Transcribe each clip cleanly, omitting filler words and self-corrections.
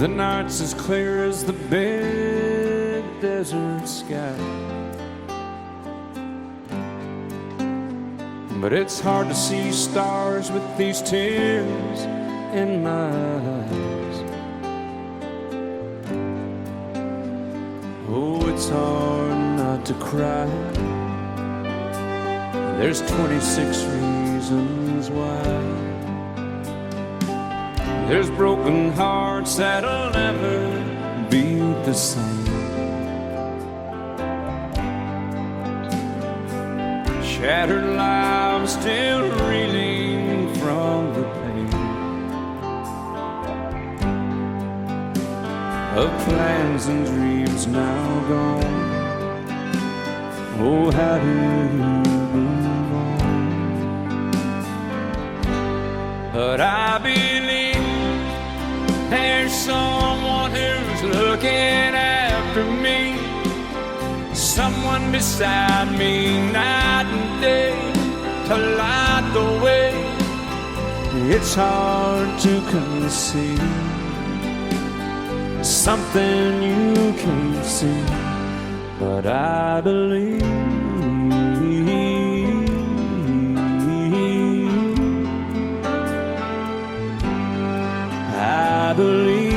The night's as clear as the big desert sky, but it's hard to see stars with these tears in my eyes. Oh, it's hard not to cry. There's 26 reasons why. There's broken hearts that'll never be the same. Shattered lives still reeling from the pain of plans and dreams now gone. Oh, how do you move on? But I believe there's someone who's looking after me, someone beside me night and day to light the way. It's hard to conceive something you can't see, but I believe. I believe.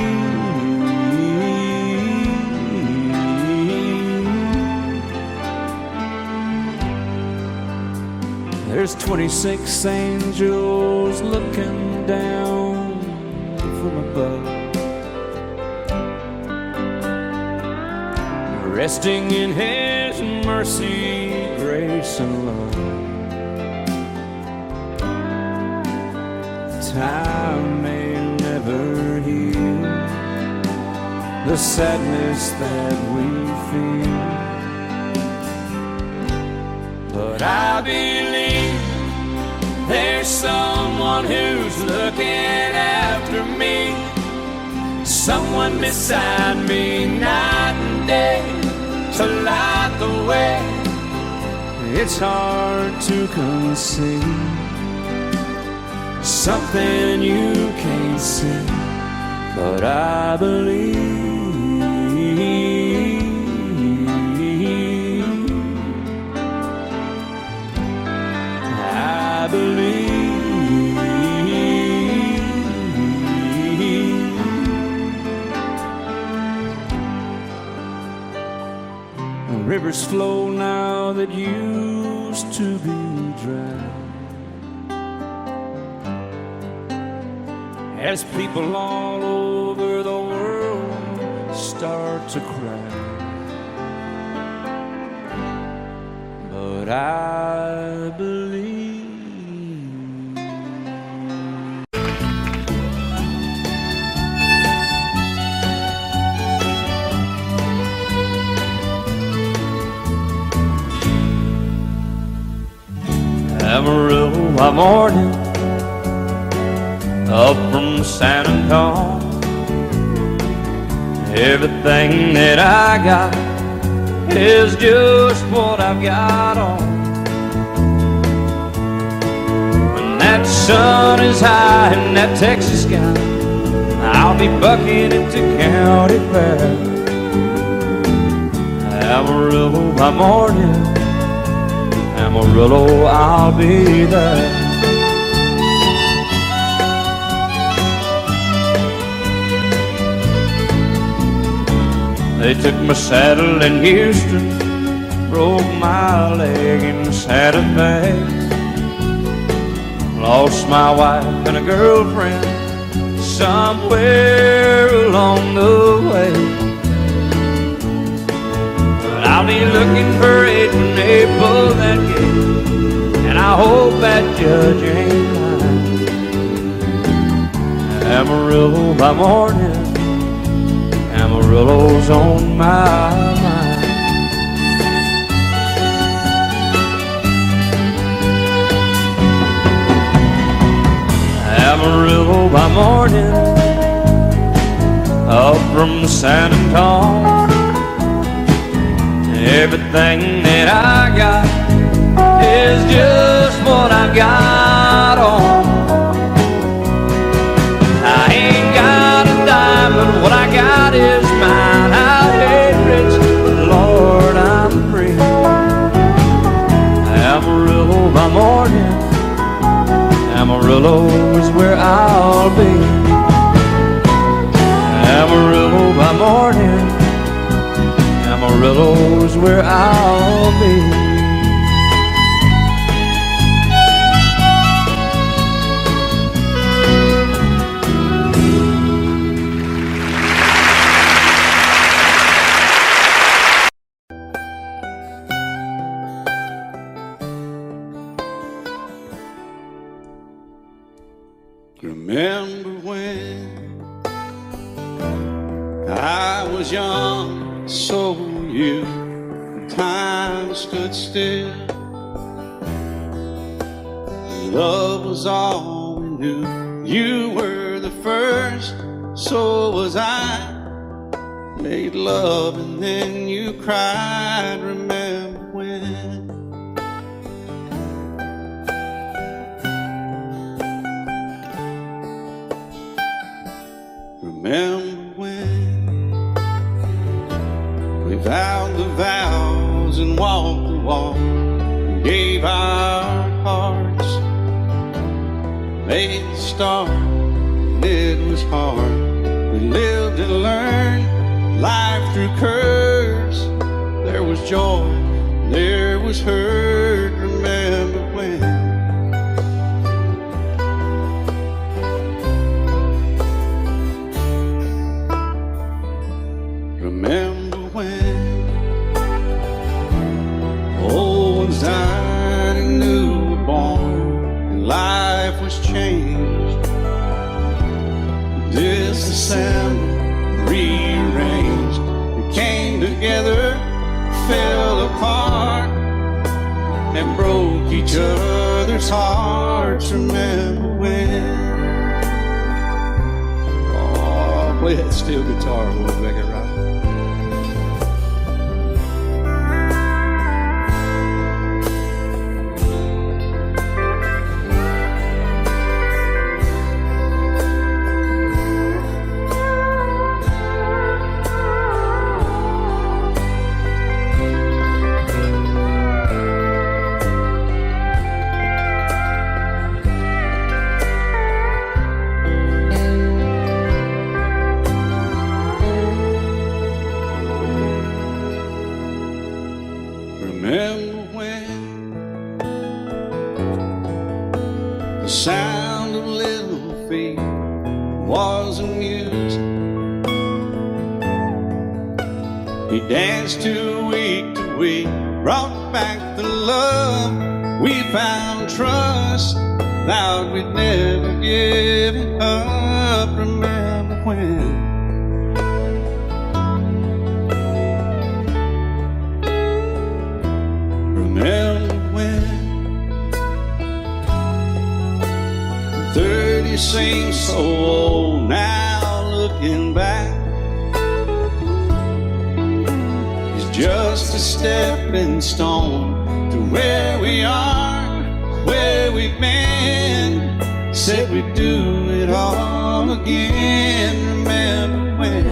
There's 26 angels looking down from above, resting in His mercy, grace, and love. Time may never heal the sadness that we feel, but I believe there's someone who's looking after me, someone beside me night and day to light the way. It's hard to conceive something you can't see, but I believe. I believe. Rivers flow now that used to be dry, as people all over the world start to cry. But I believe. Amarillo by morning, up from San Antonio. Everything that I got is just what I've got on. When that sun is high in that Texas sky, I'll be bucking into county fair. Amarillo by morning, Amarillo, I'll be there. They took my saddle in Houston, broke my leg in Santa Fe, lost my wife and a girlfriend somewhere along the way. But I'll be looking for it when they pull that gate, and I hope that judge ain't lying. Amarillo by morning, Amarillo's on my mind. Amarillo by morning, up from San Antonio. Everything that I got is just what I got on. I ain't got a dime, but what I Amarillo's where I'll be. Amarillo by morning, Amarillo's where I'll be. Remember when I was young, so were you. Time stood still. Love was all we knew. You were the first, so was I. Made love and then you cried. Remember when? Remember when we vowed the vows and walked the walk, and gave our hearts, made the start, and it was hard. We lived and learned life through curves. There was joy, there was hurt. Remember when? Remember when old ones died and new were born, and life was changed, disassembled, rearranged. We came together, fell apart, and broke each other's hearts. Remember when? Oh, play that steel guitar, we'll make it right. Remember when the sound of little feet was a music? We danced to week, brought back the love. We found trust, vowed we'd never give it up. Remember when? Remember when 30 seems so old now, looking back. It's just a stepping stone to where we are, where we've been. Said we'd do it all again. Remember when?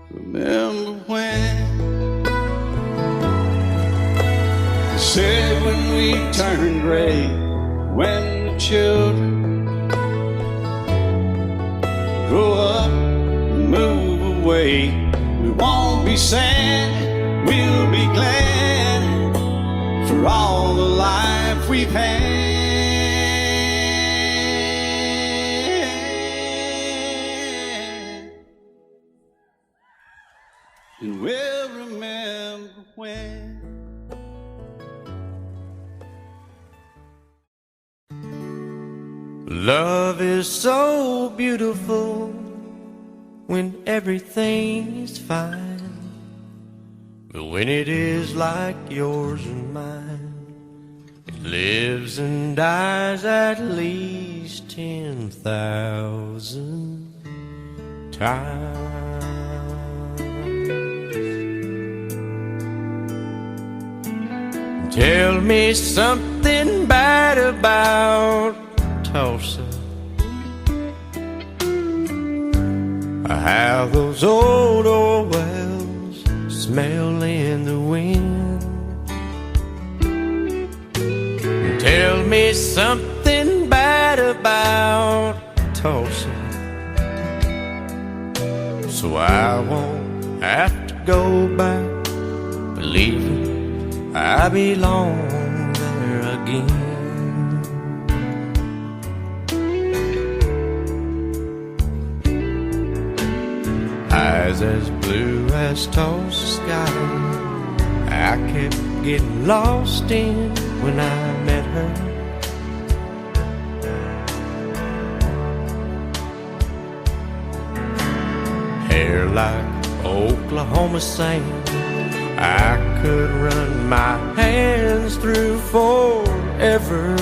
Remember when they said when we turned gray, when the children grow up and move away, we won't be sad, we'll be glad for all the life we've had. And we'll remember when. Love is so beautiful when everything is fine, but when it is like yours and mine, it lives and dies at least 10,000 times. Tell me something bad about Tulsa. how those old wells smell in the wind. Tell me something bad about Tulsa, so I won't have to go back believing I belong there again. Eyes as blue as Tulsa sky, I kept getting lost in when I met her. Hair like Oklahoma sand, I could run my hands through forever.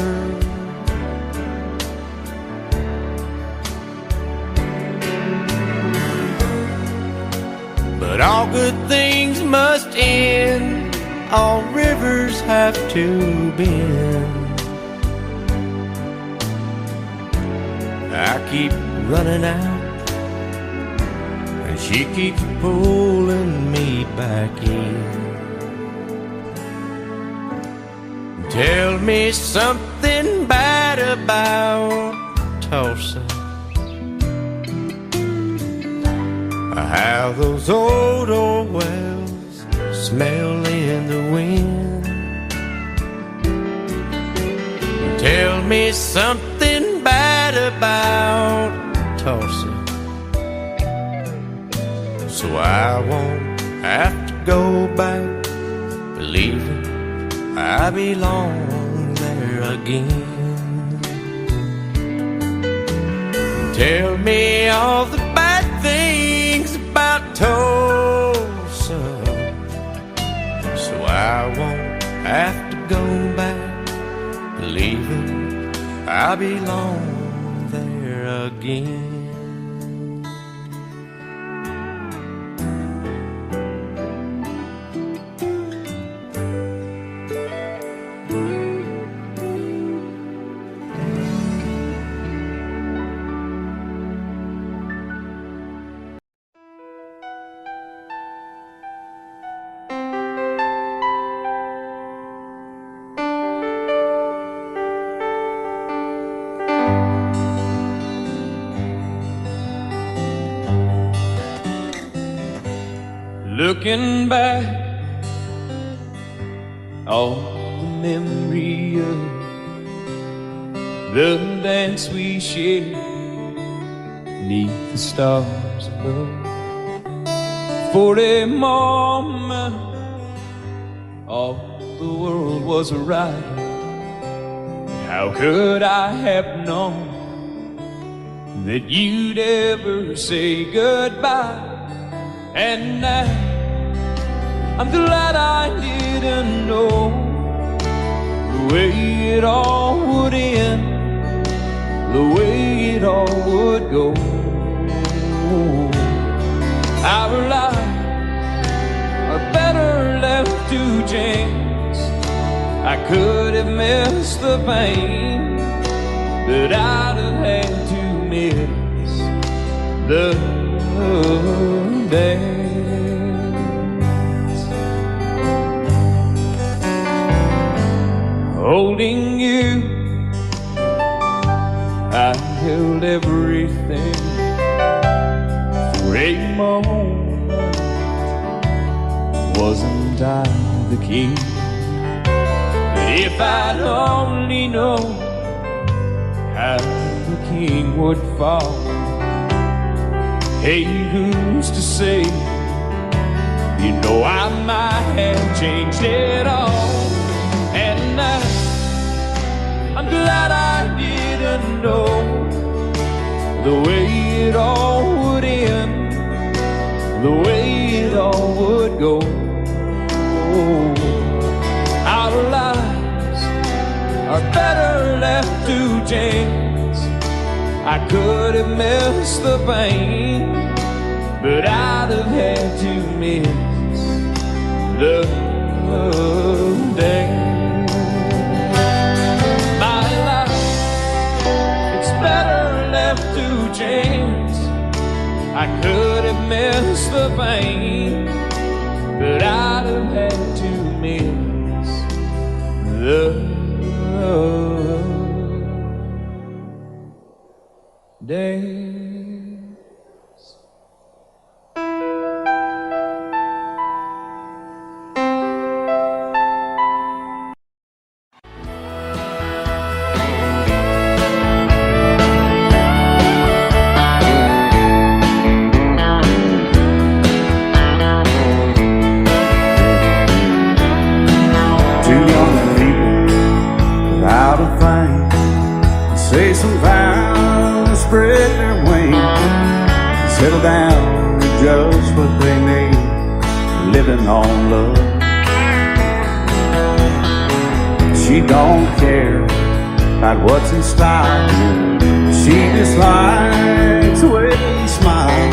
But all good things must end, all rivers have to bend. I keep running out, and she keeps pulling me back in. Tell me something bad about Tulsa, how those old wells smell in the wind. Tell me something bad about Tulsa, so I won't have to go back believing I belong there again. Tell me all the bad things about Tulsa, so I won't have to go back believing I belong there again. Looking back on the memory of the dance we shared neath the stars above. For a moment all the world was right. How could I have known that you'd ever say goodbye? And now I'm glad I didn't know the way it all would end, the way it all would go. Our lives are better left to chance. I could have missed the pain, but I'd have had to miss the dance. Holding you, I held everything for a moment. Wasn't I the king? But if I'd only known how the king would fall, hey, who's to say? You know I might have changed it all. And I'm glad I didn't know the way it all would end, the way it all would go. Our lives are better left to chance. I could have missed the pain, but I'd have had to miss the day. My life, it's better left to chance. I I could have missed the vein, but I'd have had to miss the days. Say some vows and spread their wings, settle down to just what they need, living on love. She don't care about what's in style, she just likes the way you smile.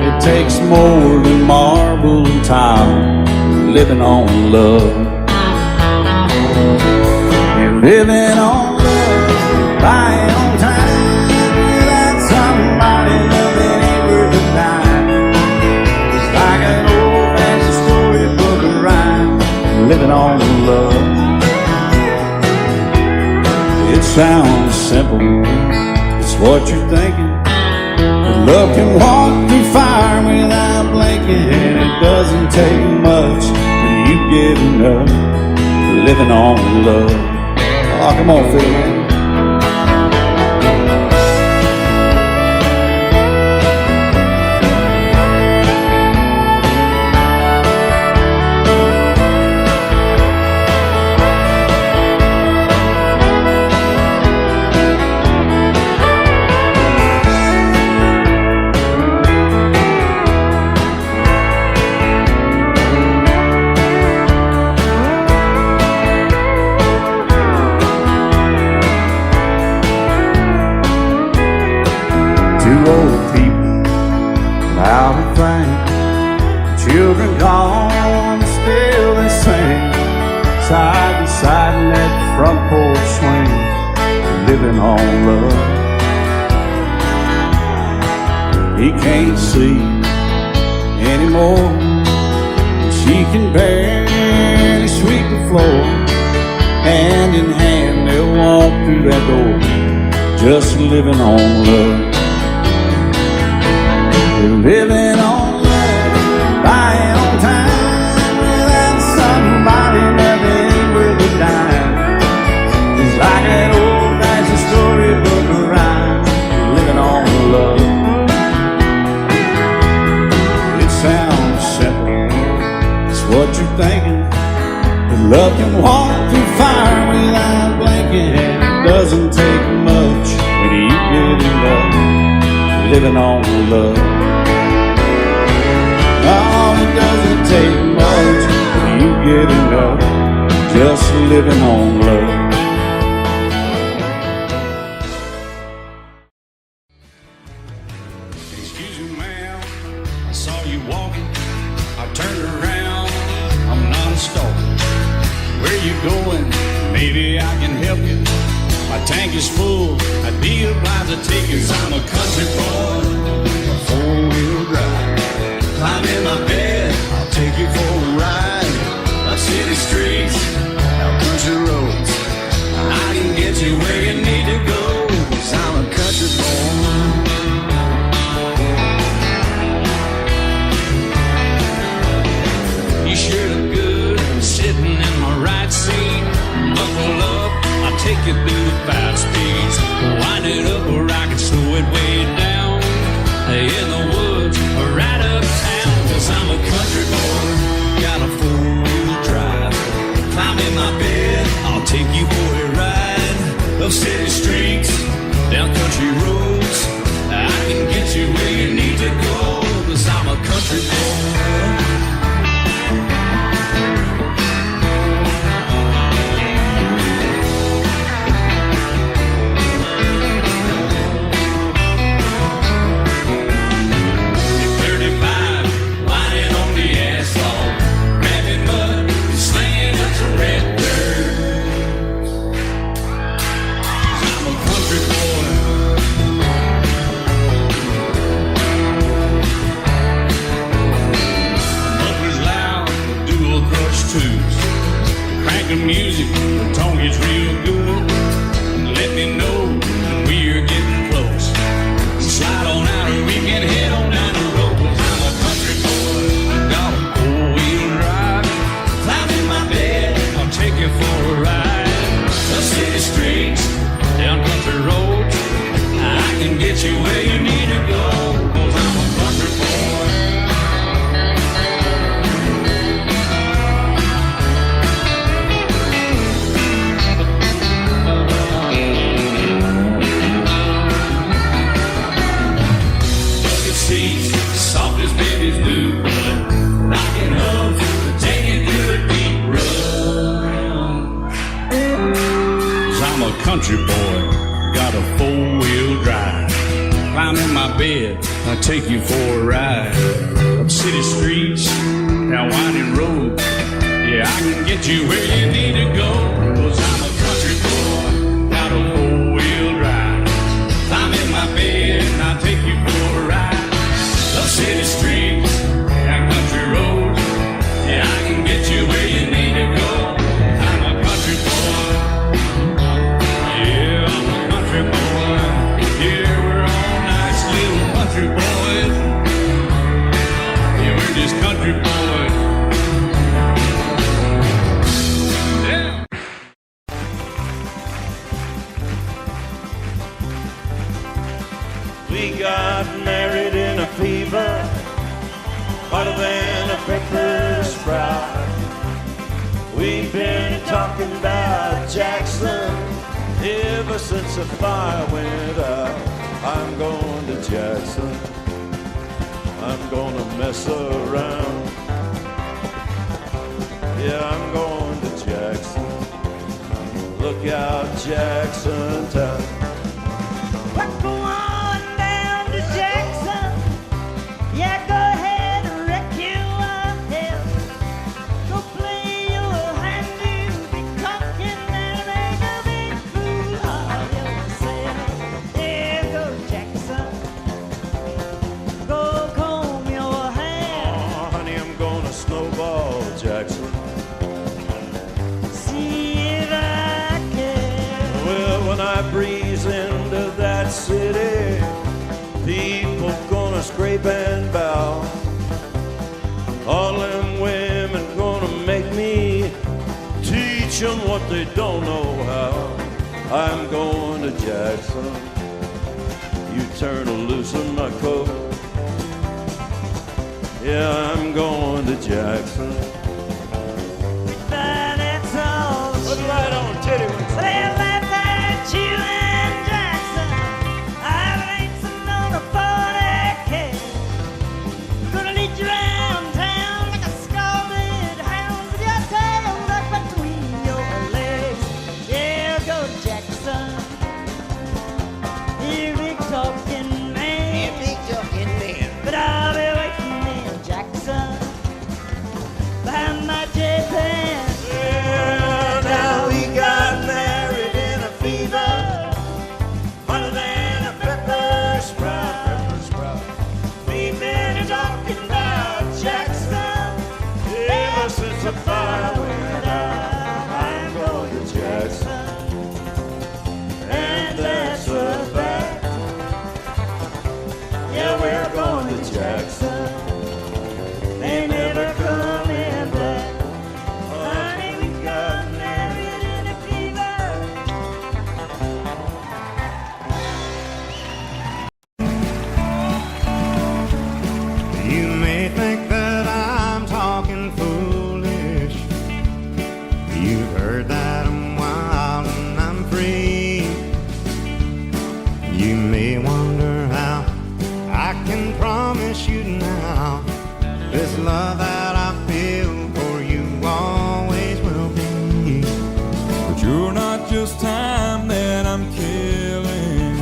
It takes more than marble and tile, living on love. You're living on buying on time without somebody loving ain't worth a dime. It's like an old-fashioned storybook of rhyme, living on love. It sounds simple, it's what you're thinking, but love can walk through fire without blinking, and it doesn't take much when you get enough, living on love. Oh, come on, Phil. Children gone, still they sing, side by side in that front porch swing, living on love. He can't see anymore, she can barely sweep the floor. Hand in hand they'll walk through that door, just living on love. They're living on buying on time without somebody loving ain't worth a dime. It's like an old-fashioned storybook of rhyme, living on love. It sounds simple, it's what you're thinking, but love can walk through fire without blinking, and it doesn't take much when you get in love, living on love. Oh, it doesn't take much when you get enough, just living on love. Excuse me, ma'am, I saw you walking, I turned around, I'm not a stalker. Where you going? Maybe I can help you. My tank is full, I'd be obliged to take you. 'Cause I'm a country boy, a four-wheel drive. Climb in my bed, I'll take you for a ride. Up city streets, out country roads, I can get you where you need to go. 'Cause I'm a country boy. You sure look good, sitting in my right seat. Buckle up, I'll take you through the 5 speeds. Wind it up or I can slow it way down. In the woods or right uptown. 'Cause I'm a country boy, got a 4-wheel drive. Climb in my bed, I'll take you for a ride. Up city streets, down country roads, I can get you where you need to go. 'Cause I'm a country boy. Red dirt. I'm a country boy. taste, soft as baby's blue blood, knocking up, taking through the deep run. 'Cause I'm a country boy, got a 4-wheel drive. Climb in my bed, I'll take you for a ride. Up city streets, down winding roads. Yeah, I can get you where you need to go. 'Cause I'm a country boy, got a 4-wheel drive. Climb in my bed and I'll take you for a ride. Up city streets, down country roads. Yeah, I can get you where you need to go. I'm a country boy. Yeah, I'm a country boy. Yeah, we're all nice little country boys. Yeah, we're just country boys. Yeah. We got married in a fever, hotter than a pepper sprout. We've been talking about Jackson ever since the fire went out. I'm going to Jackson, I'm gonna mess around. Yeah, I'm going to Jackson, look out Jackson town. We're going down to Jackson. Yeah, go ahead and wreck you a hell. Go play your hand, you'll be talking and make a big fool of yourself. Yeah, go Jackson. Go comb your hair. Oh, honey, I'm gonna snowball Jackson. See if I can. Well, when I breeze into that city, people gonna scrape and bow. All them women gonna make me teach them what they don't know how. I'm going to Jackson, you turn to loosen my coat. Yeah, I'm going to Jackson. But that's all. Put the light on, titty whips. Well, laugh at you and Jackson. I ain't sitting on a 40K. Gonna lead you around town like a scalded hound with your tail tucked between your legs. Yeah, go Jackson. You big talking man. But I'll be waiting in Jackson behind my J-Pan. Yeah, now we got married in a fever, hotter than a pepper sprout. We've been talking about Jackson ever since the fire went out. I'm going to Jackson, and that's a fact. Yeah, we're going to Jackson. They never coming back. Honey, we got married in a fever. You may think that I'm talking foolish. You've heard that I'm wild and I'm free. You may wonder how I can promise you now this love that I feel for you always will be. But you're not just time that I'm killing.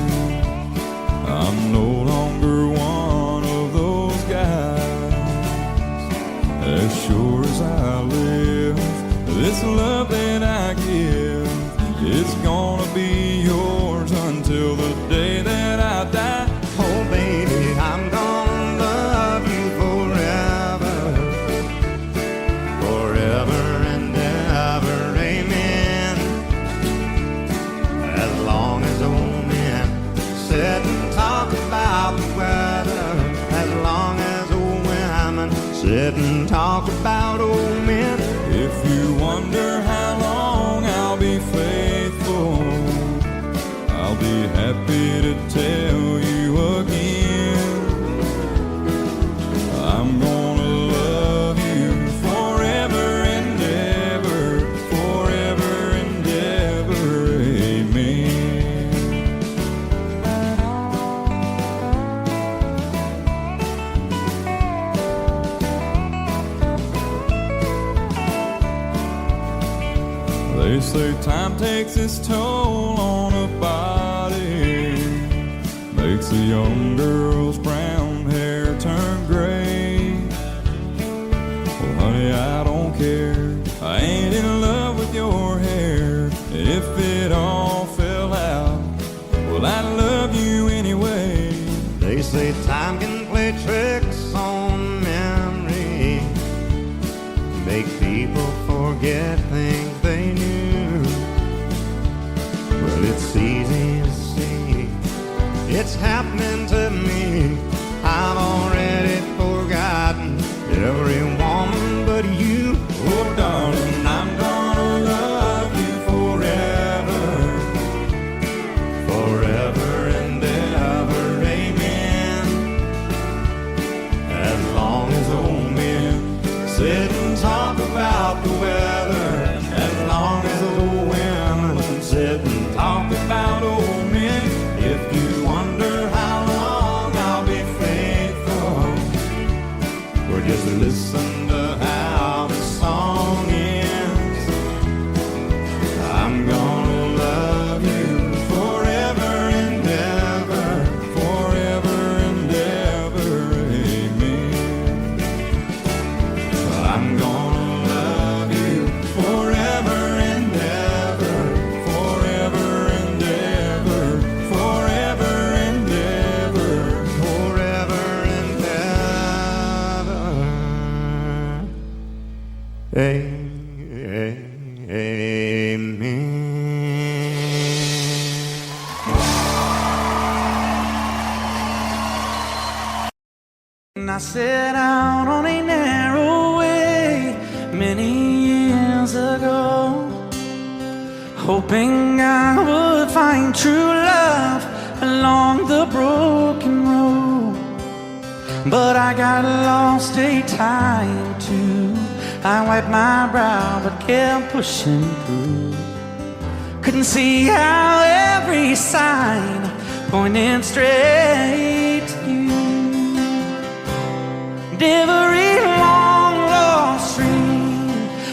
I'm no longer one of those guys. As sure as I live, this love that I give is gonna be yours until the day that I die. Oh baby, I'm gonna love you forever, forever and ever, amen. As long as old men sit and talk about the weather, as long as old women sit and talk about old men. If you wonder how long I'll be faithful, I'll be happy to tell you again. I'm gonna love you forever and ever, forever and ever, amen. They say time takes its toll on a body, makes a young girl's brown hair turn gray. Well, honey, I don't care. I ain't in love with your hair. If it all fell out, well, I'd love you anyway. They say time can play tricks on memory, make people forget things they knew. Well, it's easy to see, it's happening to me. I've already forgotten every woman but you. Oh, darling, I'm gonna love you forever, forever and ever, amen. As long as old men sit and talk about the weather, as long as old women sit and talk about old men. If you wonder how long I'll be faithful, or just listen to how the song ends, I'm gonna love you forever and ever, forever and ever, amen. I'm gonna love you forever and ever, forever and ever, forever and ever, forever and ever. Amen. I set out on a narrow way many years ago, hoping I would find true love along the broken road. But I got lost a time too. I wiped my brow but kept pushing through. Couldn't see how every sign pointed straight to you. Every long lost stream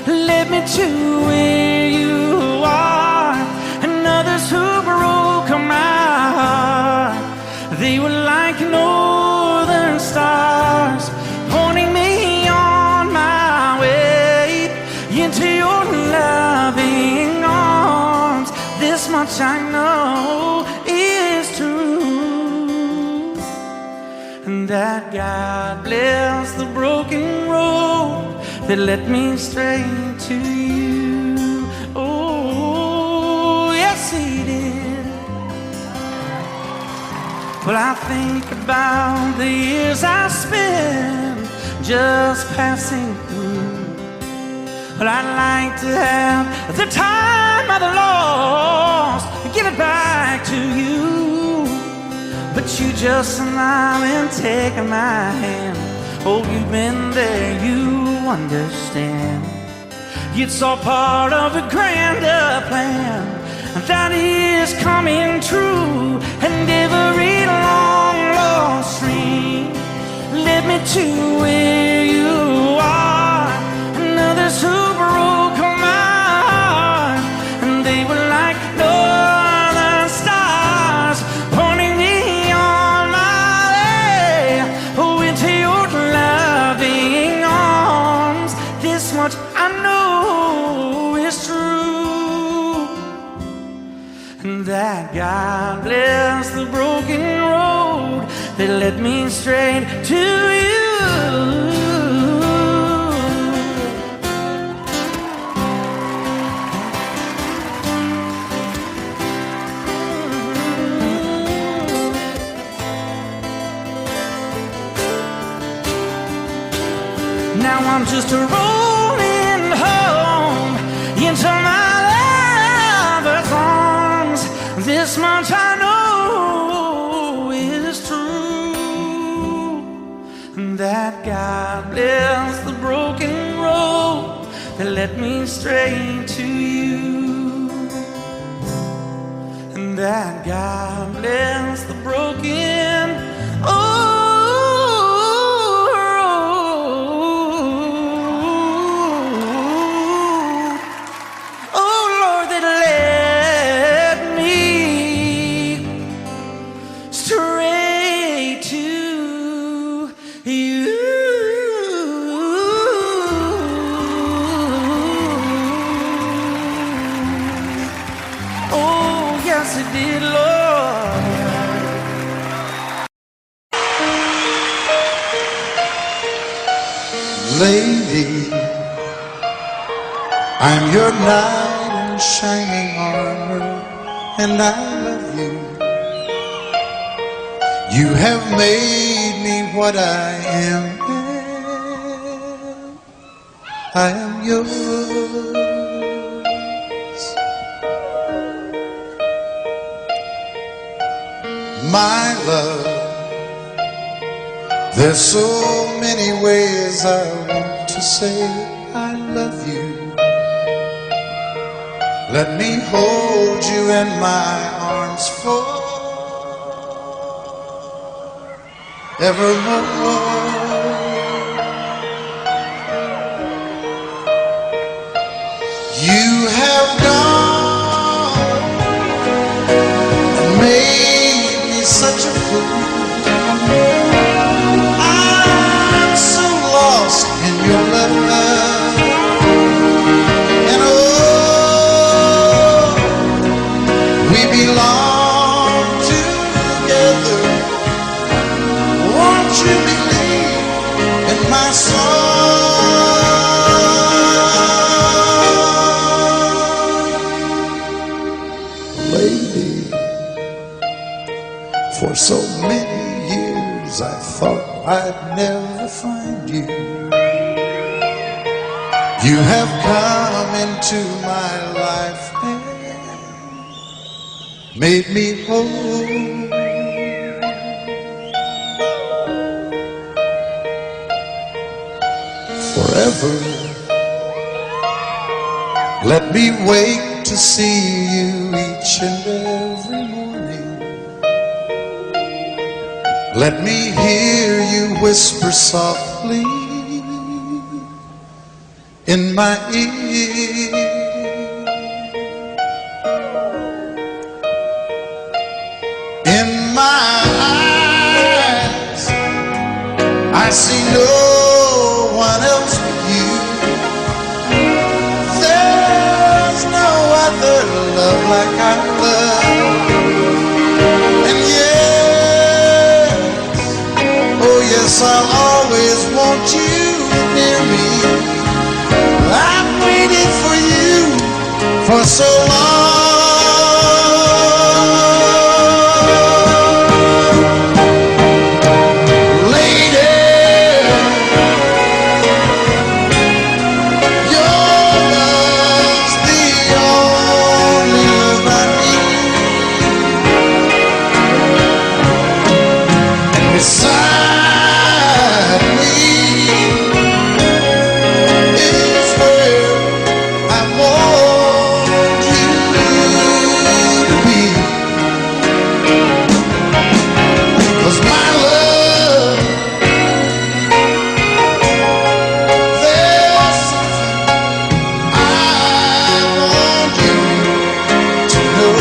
led me to where you are, and others who broke my heart, they were like northern stars, pointing me on my way into your loving arms. This much I know is true, and that God bless the broken road that led me straight to you. Oh, yes, He did. Well, I think about the years I spent just passing through. Well, I'd like to have the time I've lost, give it back to you. But you just smile and take my hand. Oh, you've been there, you understand. It's all part of a grander plan that is coming true. And every long lost stream led me to where you are, and others who broke my heart, and they were like northern stars, pointing me on my way, oh, into your loving arms. This much I know is true, and that God bless the broken road that led me straight to you. Now I'm just rolling home into my lover's arms. This much I know is true, and that God bless the broken road that led me straight to you, and that God bless the broken road. Oh you. Oh, yes, it did, Lord. Lady, I'm your knight in shining armor, and I love you. You have made me what I am. I am yours. My love, there's so many ways I want to say I love you. Let me hold you in my arms forevermore. You have gone and made me such a fool. I'm so lost in your love, and oh, we belong together. Won't you believe in my song? Lady, for so many years I thought I'd never find you. You have come into my life and made me whole. Forever, let me wake to see you each and every morning. Let me hear you whisper softly in my ear. In my eyes, I see no one else but you. There's no other love like I love. And yes, oh yes, I'll always want you near me. I've waited for you for so long. Beside me is where I want you to be. 'Cause my love, there's something I want you to know.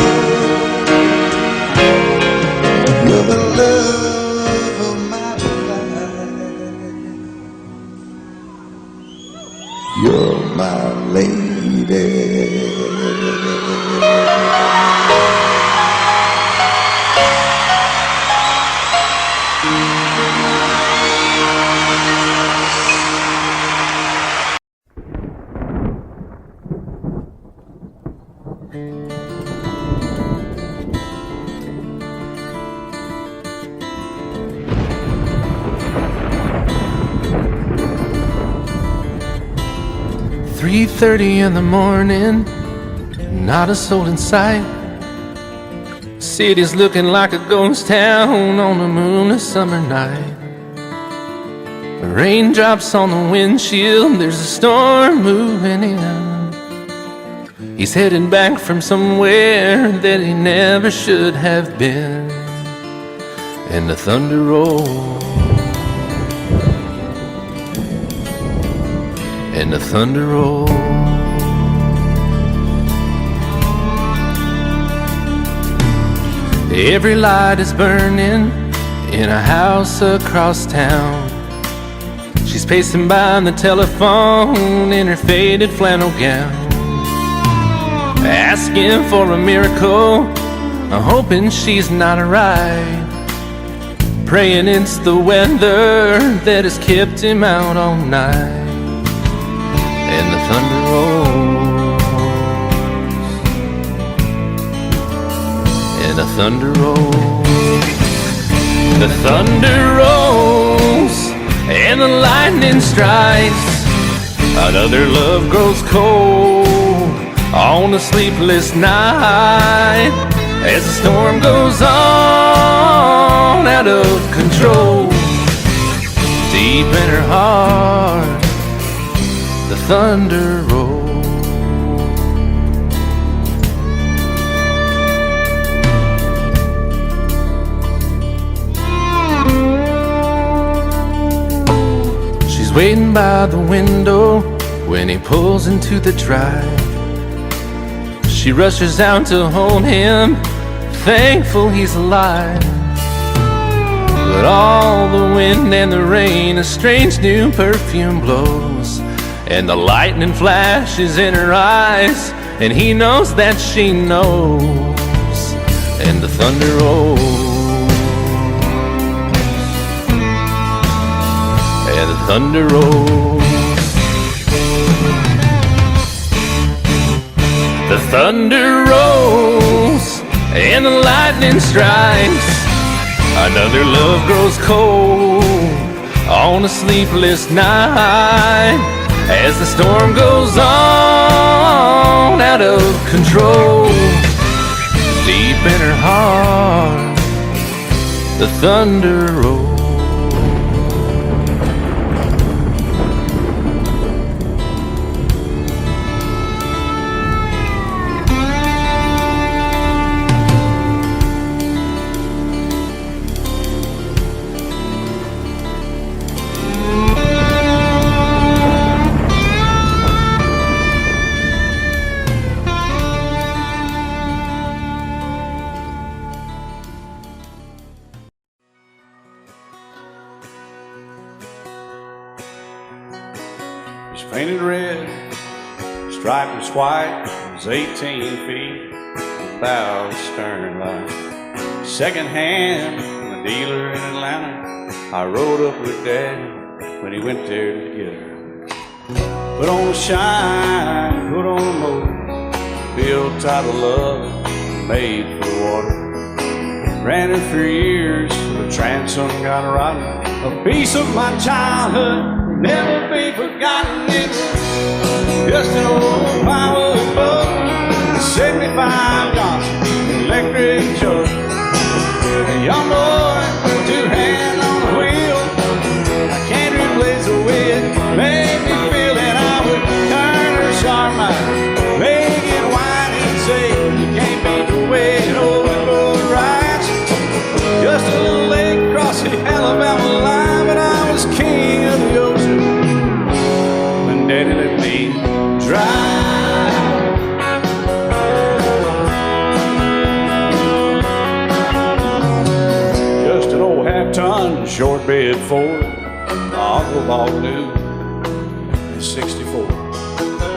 You're the love of my life. You're my lady. "3:30 in the morning, not a soul in sight. City's looking like a ghost town on a moonless summer night. Raindrops on the windshield, there's a storm moving in. He's heading back from somewhere that he never should have been. And the thunder rolls, and the thunder rolls. Every light is burning in a house across town. She's pacing by the telephone in her faded flannel gown, asking for a miracle, hoping she's not right, praying it's the weather that has kept him out all night. And the thunder rolls, and the thunder rolls, the thunder rolls, and the lightning strikes. Another love grows cold on a sleepless night, as the storm goes on out of control. Deep in her heart, the thunder rolls. She's waiting by the window when he pulls into the drive. She rushes out to hold him, thankful he's alive. But all the wind and the rain, a strange new perfume blows, and the lightning flashes in her eyes, and he knows that she knows. And the thunder rolls, and the thunder rolls, the thunder rolls, and the lightning strikes. Another love grows cold on a sleepless night, as the storm goes on out of control. Deep in her heart, the thunder rolls. It's painted red, striped was white, it was 18 feet without a stern light. Second hand from a dealer in Atlanta, I rode up with Daddy when he went there to get her. Put on a shine, put on a motor, built out of love, made for the water. Ran her for years, the transom got rotten. A piece of my childhood, never be forgotten. It's just an old plywood boat, 75 Johnson electric choke. A young boy, two hands on the wheel. I can't replace the way it made me feel that I would turn her sharp mind, make it whine and say you can't beat the way an old boat rides. Just a little lake across the Alabama line, but I was king of the ocean when Daddy let me drive. Just an old half-ton short bed Ford my uncle bought new in '64.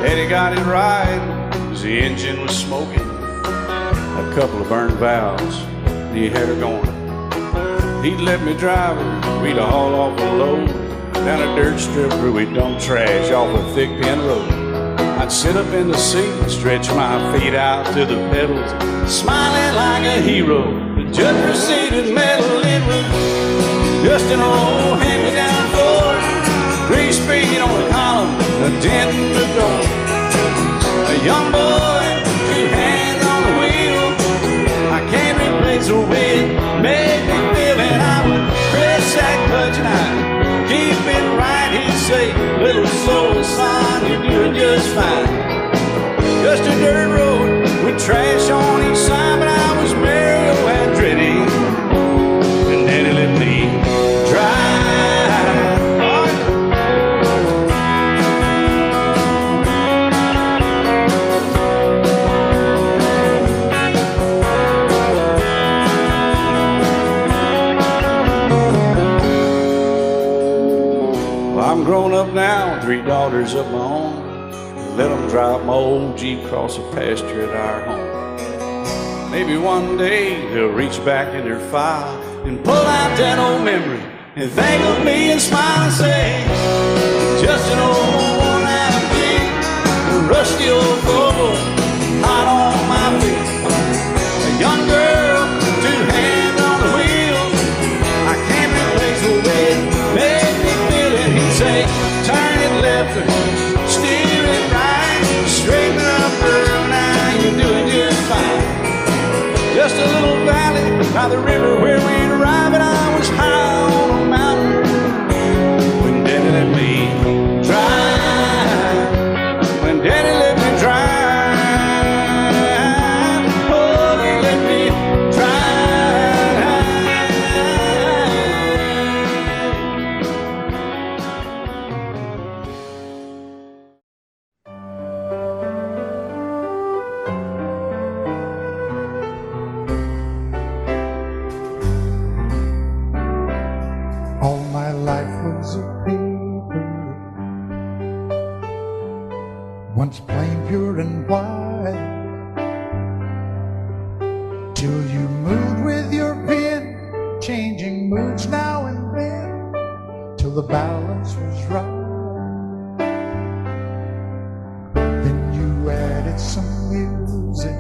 Daddy got it right, 'cause the engine was smoking, a couple of burned valves, and he had her going. He'd let me drive her, we'd haul off a load down a dirt strip where we'd dump trash off a thick pin road. I'd sit up in the seat and stretch my feet out to the pedals, smiling like a hero. The judge proceeded metal, it was just an old hand-me-down Ford, 3-speed on the column, a dent in the door. A young boy, two hands on the wheel, I can't replace the way it made me feel. And I would press that clutch and I'd keep it right. He'd say, little slow, son, you're doing just fine. Just a dirt road with trash on each side, but I was Mario Andretti, and Daddy let me drive. I'm grown up now, 3 daughters of my own. Let them drive my old Jeep across the pasture at our home. Maybe one day they'll reach back in their file and pull out that old memory and think of me and smile and say, just an old worn-out Jeep, a rusty old Volvo, hot on my feet. A young girl, 2 hands on the wheel. I can't replace the way it made me feel it. He'd say, turn it left or steer it right. Straighten up, girl, now you're doing just fine. Just a little valley by the river where we'd arrive, and I was high on a mountain when Daddy let me drive. When Daddy let me drive. Oh, he let me All my life was a paper, once plain, pure and white, till you moved with your pen, changing moods now and then, till the balance was right. Then you added some music,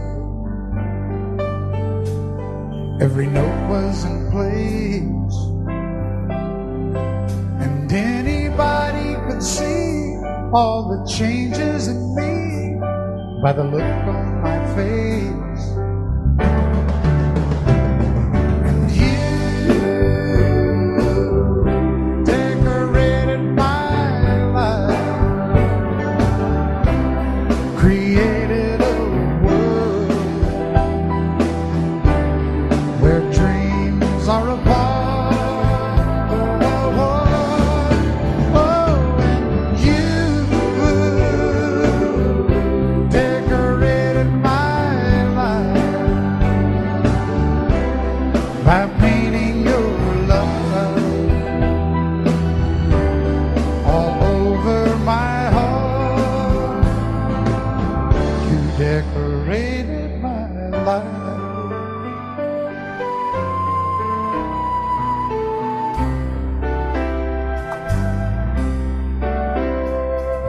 every note was in place, and anybody could see all the changes in me by the look on my face. And you decorated my life, created a world where dreams are apart. By painting your love all over my heart, you decorated my life.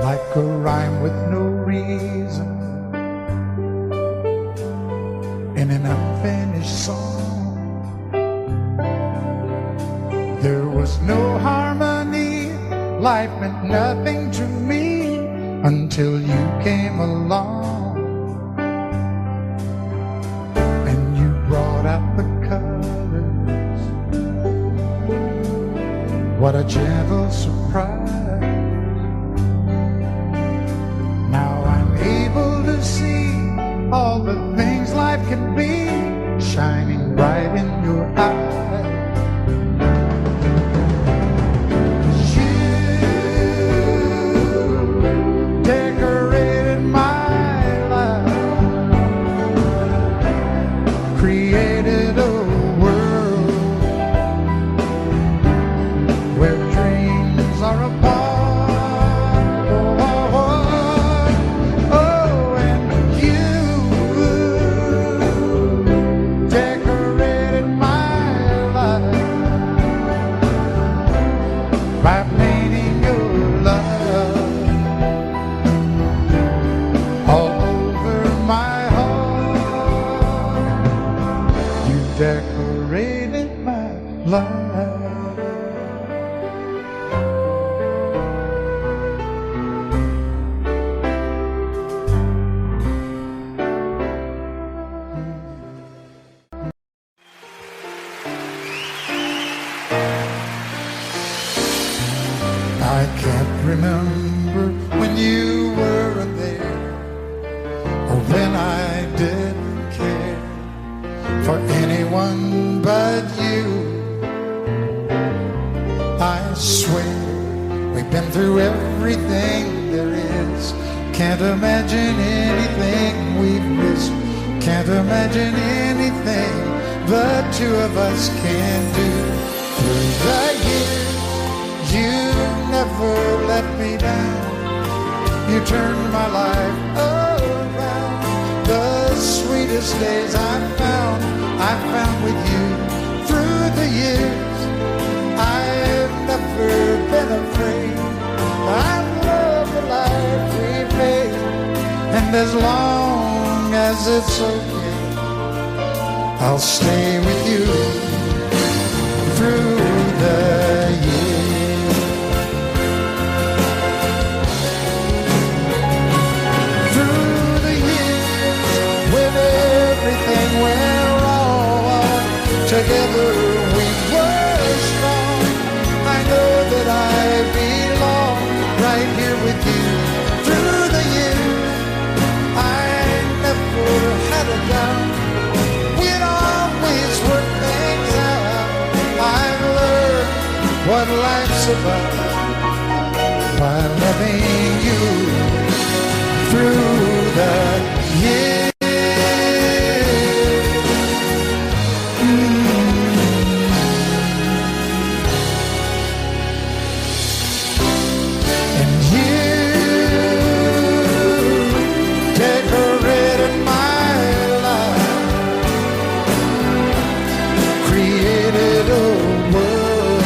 Like a rhyme with no reason in an unfinished song. There was no harmony, life meant nothing to me until you came along. And you brought out the colors, what a gentle surprise. Now I'm able to see all the things life can be, shining bright in your eyes. Created a world where dreams are apart. Oh, and you decorated my life by painting your love all over my heart. Decorated my life. I can't remember when you weren't there, or when I didn't care for anyone but you. I swear we've been through everything there is. Can't imagine anything we've missed. Can't imagine anything the two of us can do. Through the years you never You turned my life around. The sweetest days I found with you through the years. I've never been afraid. I love the life we've made, and as long as it's okay, I'll stay with you through the years. Through the years, when everything went wrong, together we were strong. I know that I belong right here with you. Through the years, I never had a doubt. We'd always work things out. I've learned what life's about by loving you through the years. And you decorated my life, created a world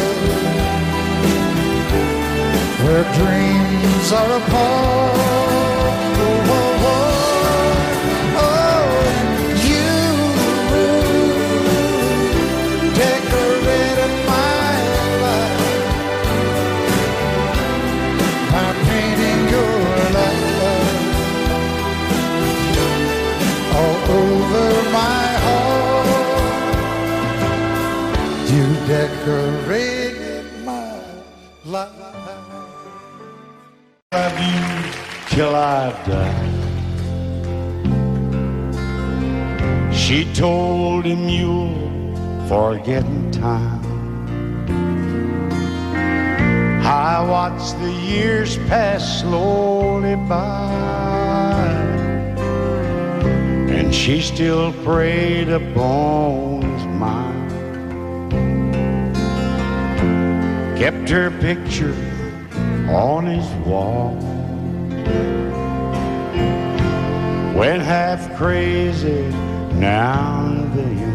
where dreams are apart. Oh, oh, oh, oh, you decorated my life by painting your love all over my heart. You decorated my life. Love you till I die. She told him you'll forget in time. I watched the years pass slowly by, and she still preyed upon his mind. Kept her picture on his wall. Went half crazy now and then.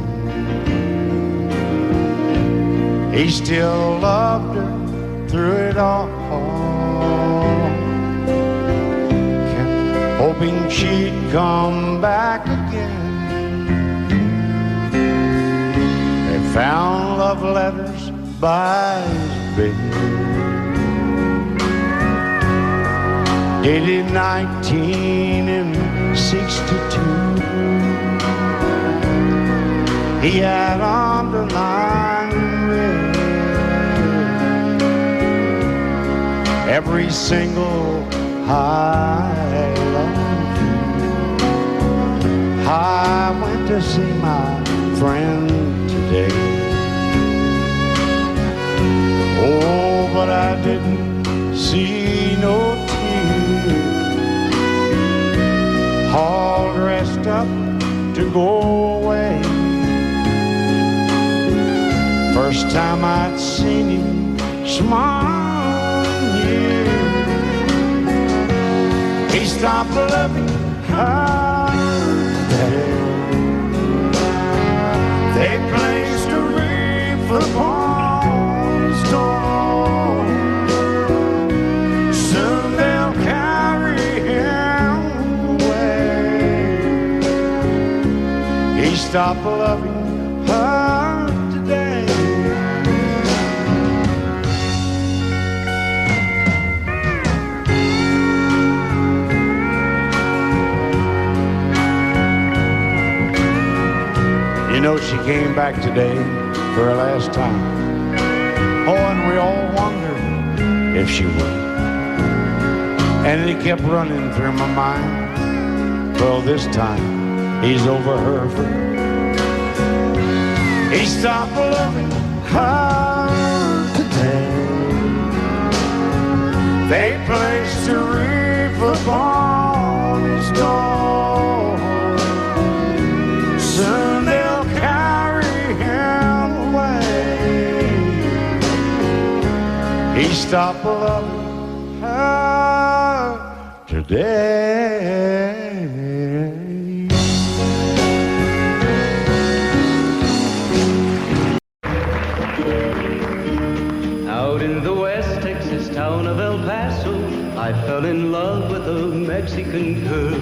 He still loved her through it all. Kept hoping she'd come back again. They found love letters by his bed, dated 1962. He had underlined red every single I love you. I went to see my friend today. Oh, but I didn't see no tears, all dressed up to go away. First time I'd seen him smile in years. He stopped loving her there. They placed a wreath upon his door. Soon they'll carry him away. He stopped loving her today. You know, she came back today for her last time. Oh, and we all wondered if she would. And it kept running through my mind. Well, this time, he's over her for good. He stopped loving her today. They placed a wreath upon his door. Soon they'll carry him away. He stopped loving her today. Out in the West Texas town of El Paso, I fell in love with a Mexican girl.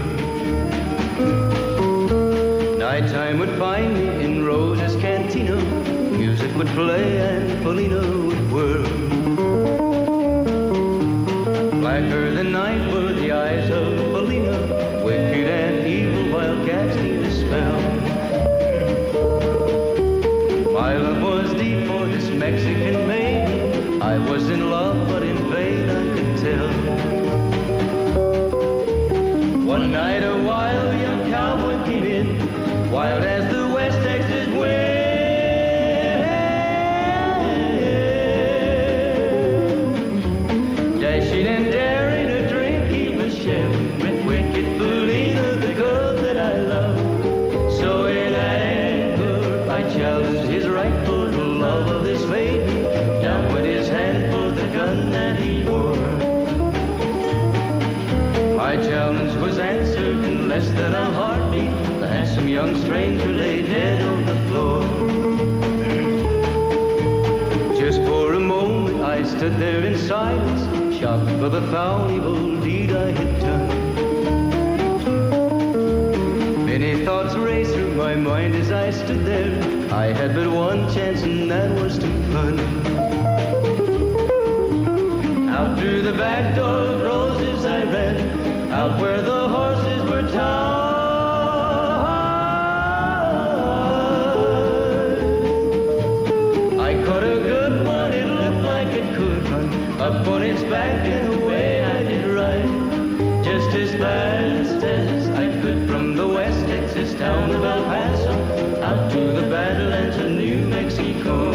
Nighttime would find me in Rosa's cantina. Music would play and Polina would whirl. Blacker than night were the eyes of Polina, wicked and evil while casting a spell. My love was deep for this Mexican maiden. I was in love, but in vain I could tell. One night a wild young cowboy came in, wild as the West Texas wind. Dashing and daring, a drink he was sharing with wicked Polina, the girl that I love. So in anger I challenged his right for the love of this maiden. Down went his hand for the gun that he wore. My challenge was answered in less than a heartbeat. The handsome young stranger lay dead on the floor. Just for a moment I stood there in silence, shocked for the foul evil deed I had done. Many thoughts raced through my mind as I stood there. I had but one chance and that was to run. Out through the back door of roses I ran, out where the horses were tied. I caught a good one, it looked like it could run up on its back and away I did ride, just as fast as I could from the West Texas town of El Paso out to the Badlands of New Mexico.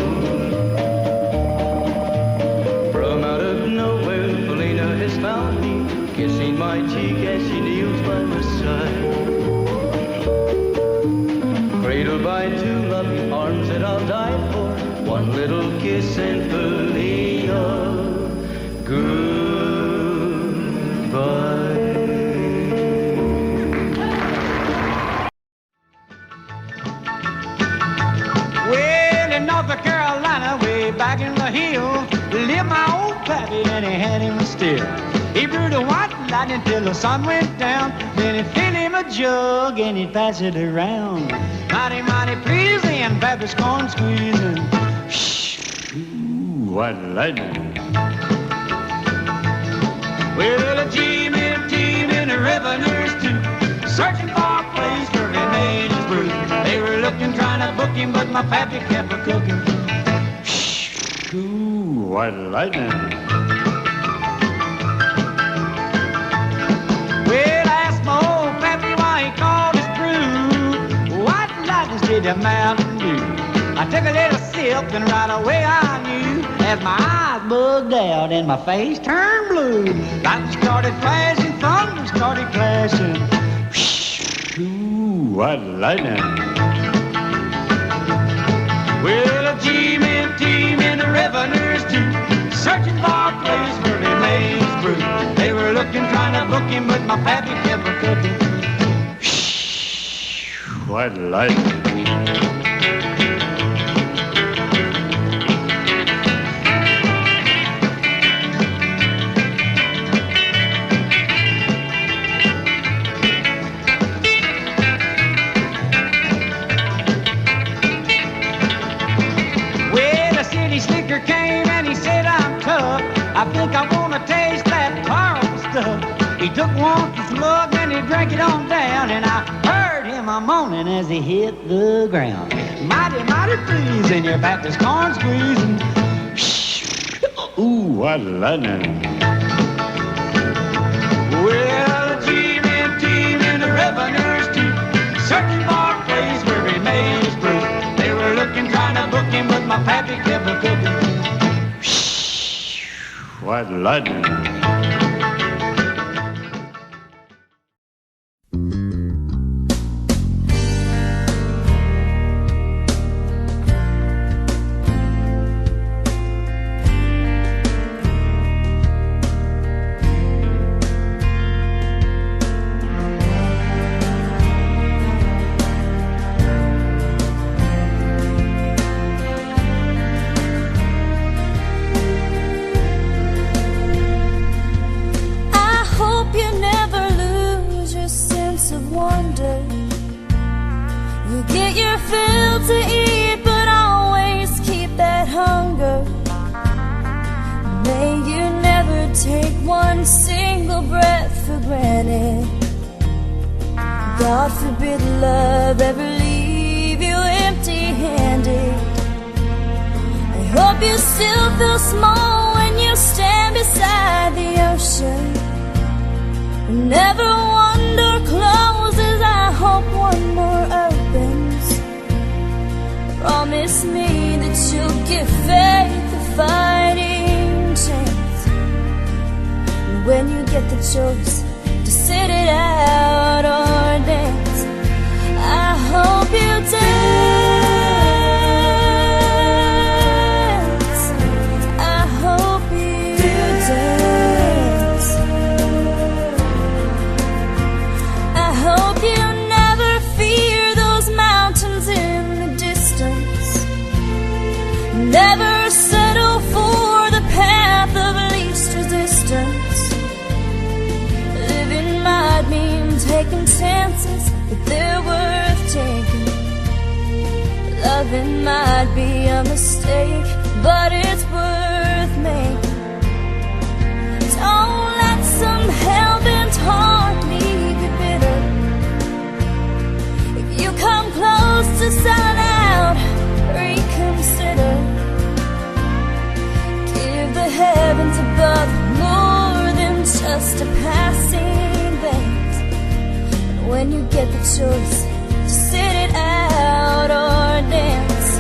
From out of nowhere, Polina has found me, kissing my cheek as she kneels by my side. Cradled by two loving arms that I'll die for, one little kiss and Polina, goodbye. Well, in North Carolina, way back in the hill, lived my old pappy and he had him a still. He brewed a white lightning till the sun went down. Then he'd fill him a jug and he'd pass it around. Mighty, mighty pleasing, pappy's corn squeezing. Ooh, what lightning. Well, a team and the revenues too, searching for a place where he made his brew. They were looking, trying to book him, but my pappy kept a cooking. Ooh, what lightning. Well, I asked my old pappy why he called his brew White Lightning did the Mountain Dew. I took a little sip and right away I knew, as my eyes bugged out and my face turned blue. Lightning started flashing, thunder started clashing. Ooh, what lightning. Well, a team and the revenues too, searching for a place where they made his brew. They were looking, trying to book him, but my pappy kept a cooking. What lightning. Slicker came and he said, I'm tough. I think I want to taste that powerful stuff. He took one slug and he drank it on down, and I heard him a moaning as he hit the ground. Mighty, mighty pleasing, your Baptist corn squeezing. Ooh, what lightning. Well, a team and the revenues too, searching for a place where he made his brew. They were looking, trying to book him, but my pappy kept a cooking. What lightning. wonder. You get your fill to eat, but always keep that hunger. May you never take one single breath for granted. God forbid love ever leave you empty-handed. I hope you still feel small when you stand beside the ocean. Never one door closes, I hope one more opens. Promise me that you'll give faith a fighting chance. And when you get the choice to sit it out or dance, I hope you dance. I hope you dance. I hope you never fear those mountains in the distance. Never settle for the path of least resistance. Living might mean taking chances, but they're worth taking. Loving might be a mistake, but it's worth making. Don't let some hell-bent heart leave you bitter. If you come close to selling out, reconsider. Give the heavens above more than just a passing glance. And when you get the choice to sit it out or dance,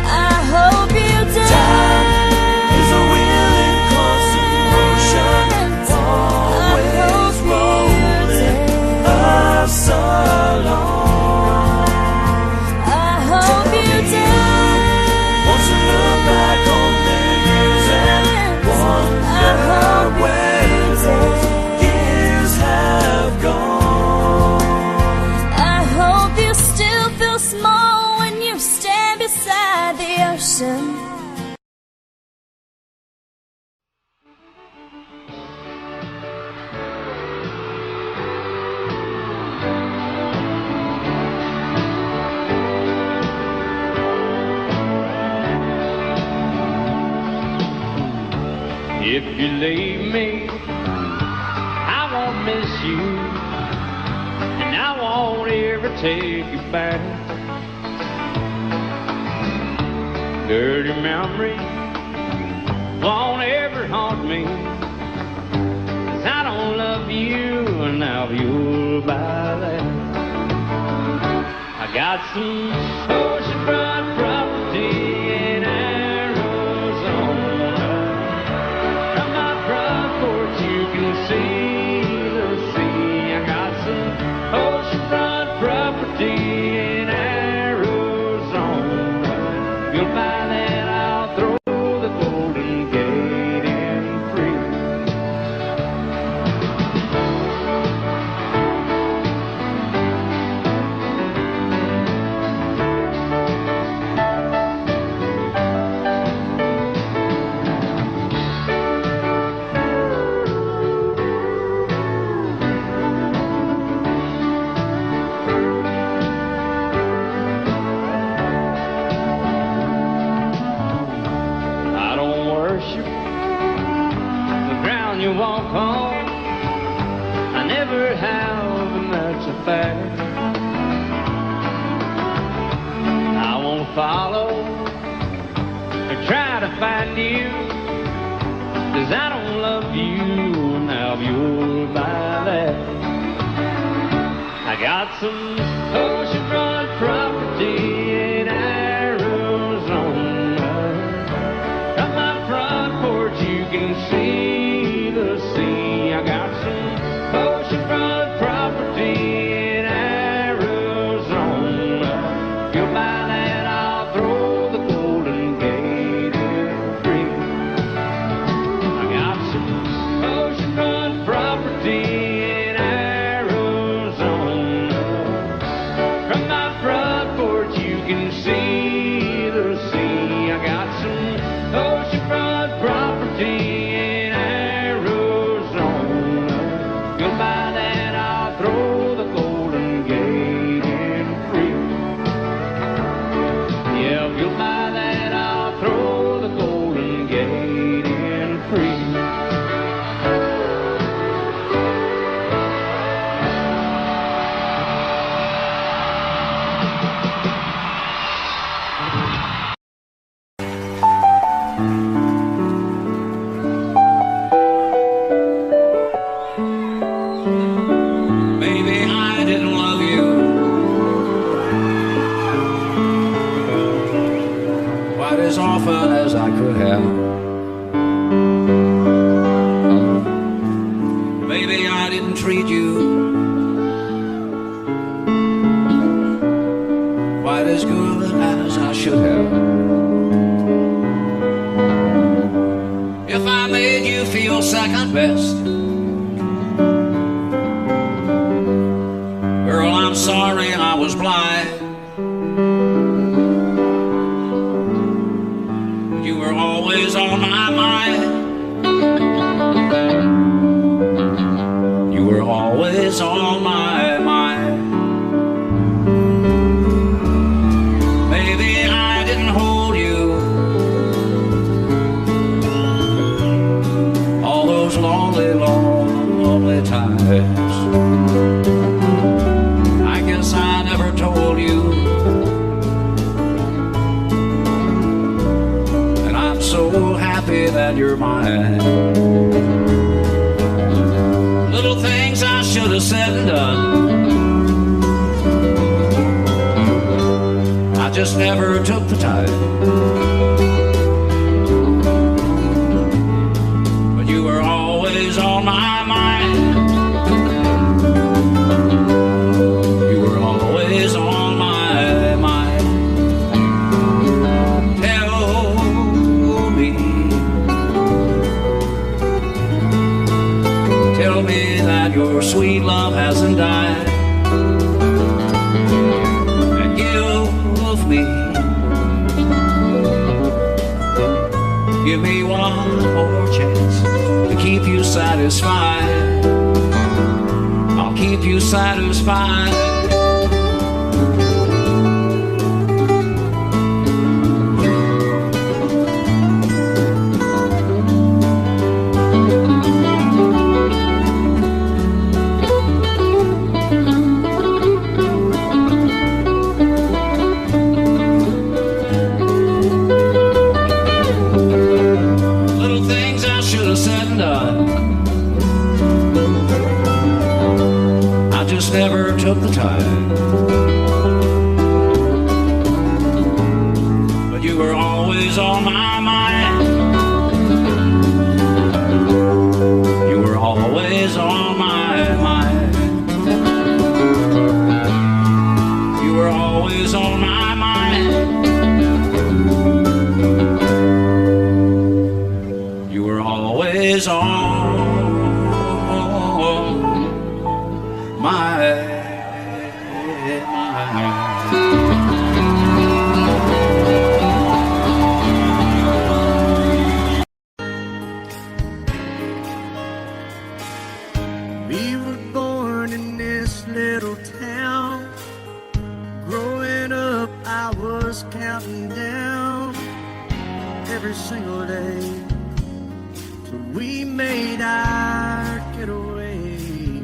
I hope you dance. Time is a wheel in constant motion, always rolling us along. I hope you dance. Once you look back on the years and wonder where those years have gone. I hope you still feel small when you stand beside the ocean. If you leave me, I won't miss you, and I won't ever take you back. Dirty memory won't ever haunt me, 'cause I don't love you, and now you'll buy that. I got some oceanfront property in Arizona. From my front porch you can see the sea. I got some oceanfront property in Arizona. You'll find that I'll throw the Golden Gate in free. I don't worship the ground you walk on. I never have, and that's a fact. I won't follow or try to find you, 'cause I don't love you, and now you'll buy that. I got some oceanfront property in Arizona. From my front porch you can see the sea. I got some oceanfront property in Arizona. You'll buy that, I'll throw the Golden Gate in free. I got some oceanfront property in Arizona. treat you quite as good as I should have. If I made you feel second best, girl, I'm sorry I was blind. You were always on my mind. You were always on my mind. Maybe I didn't hold you all those lonely, lonely times. I guess I never told you, and I'm so happy that you're mine. Little things I should have said and done, I just never took the time. But you were always on my mind. You were always on my mind. Tell me that your sweet love hasn't died, and give me one more chance to keep you satisfied. I'll keep you satisfied. Never took the time, but you were always on my mind. You were always on my mind. You were always on my mind. You were always on We were born in this little town. Growing up, I was counting down every single day till we made our getaway.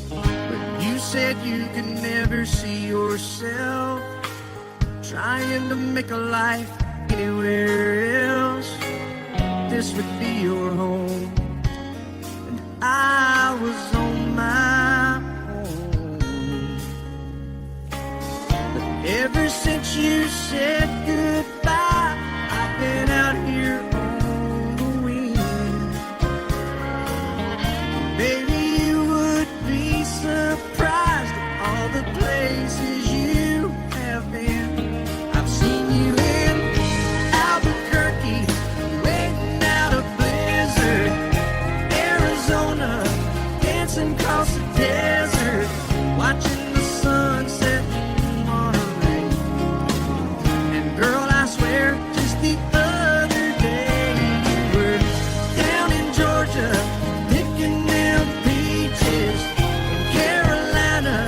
But you said you could never see yourself trying to make a life anywhere else. This would be your home. I was on my own. But ever since you said goodbye, I've been out here on the wing. Baby, you would be surprised at all the places you have been. I've seen you in Albuquerque, waiting out a blizzard, dancing across the desert, watching the sunset in Monterey. And girl, I swear, just the other day you were down in Georgia, picking them peaches. In Carolina,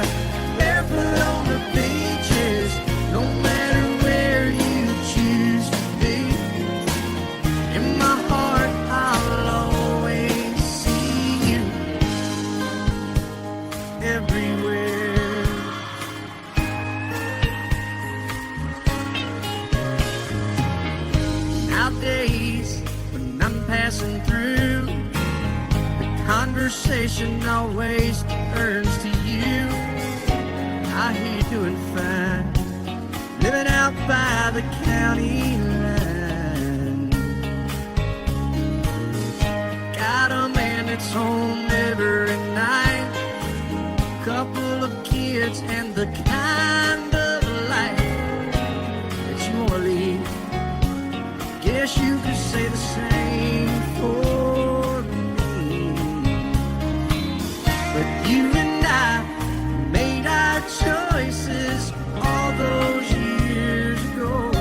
barefoot on the beaches. No matter where you choose to be, in my heart I'll always see you everywhere. Nowadays, when I'm passing through, the conversation always turns to you. I hear you doing fine, living out by the county line. Got a man that's home now, the kind of life that you want to lead. Guess you could say the same for me. But you and I made our choices all those years ago.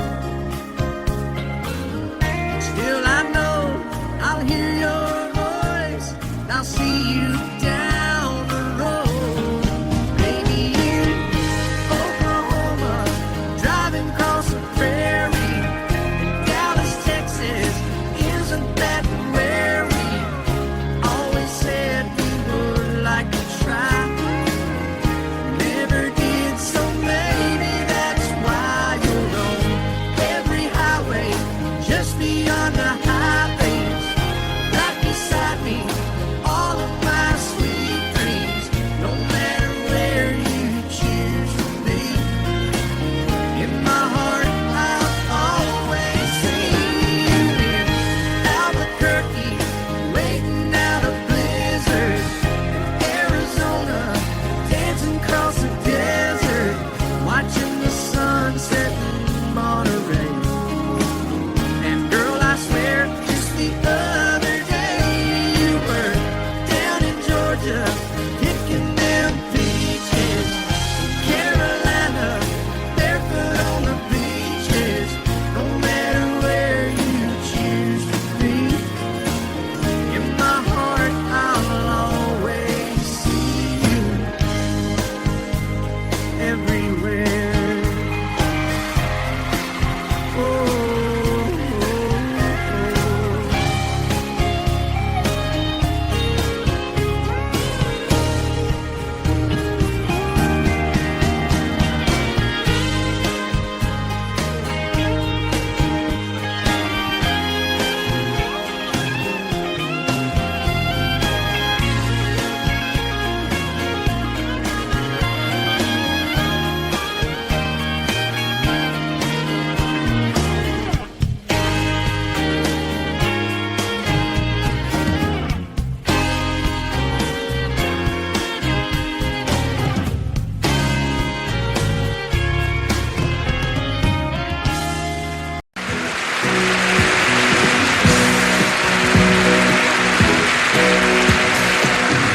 Still I know I'll hear your voice and I'll see you down the road. Maybe in Oklahoma, driving across the prairie. In Dallas, Texas, isn't that where we always said we would like to try? Never did, so maybe that's why you're on every highway, just beyond the highways, right beside me, all of my sweet dreams. No matter where you choose to be, in my heart I'll always see you. In Albuquerque, waiting out a blizzard. In Arizona, dancing across the desert, watching the sunset in Monterey. And girl, I swear, just the other day you were down in Georgia, picking them peaches. Carolina, barefoot on the beaches. No matter where you choose to be, in my heart I'll always see you everywhere. Oh.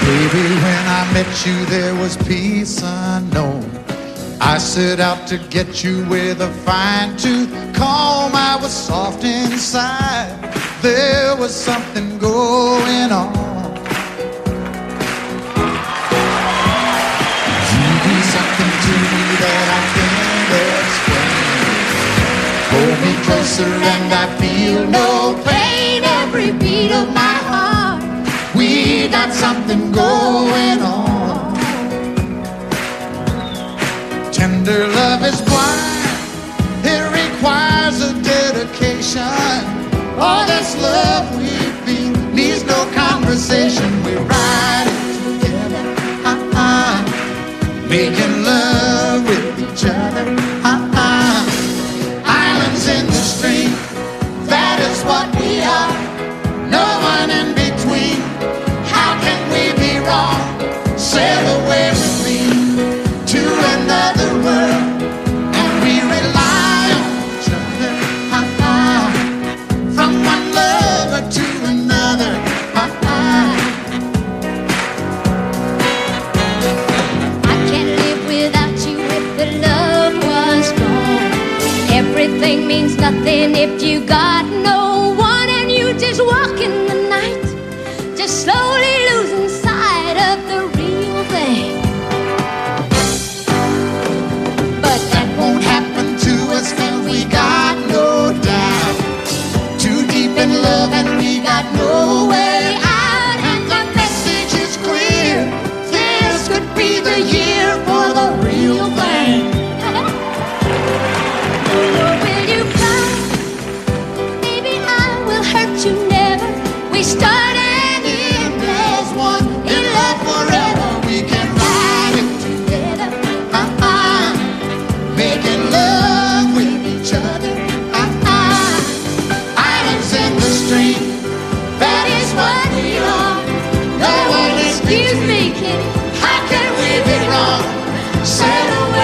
Baby, when I met you, there was peace unknown. I set out to get you with a fine-tooth comb. I was soft inside. There was something going on. You do something to me that I can't explain. Hold me closer and I feel no pain. Every beat of my heart, we got something going on. Tender love is blind. It requires a dedication. All this love we feel needs no conversation. We ride it together, making love with each other, Islands in the stream, that is what we are. No one in between. How can we be wrong? Sail away with me to another world, and we rely on each other, from one lover to another. I can't live without you if the love was gone. Everything means nothing if you got no one, and you just walk in the night, just slowly losing sight of the real thing. But that won't happen to us, 'cause we got no doubt. Too deep in love and we got no way out. And the message is clear. This could be the year for the real thing. Will you cry? Baby, I will hurt you never. We start and end as one. In love forever, we can ride it together, making love with each other, Islands in the stream, that is what we are. No one is Excuse me, kitty. How can we be wrong? Sail away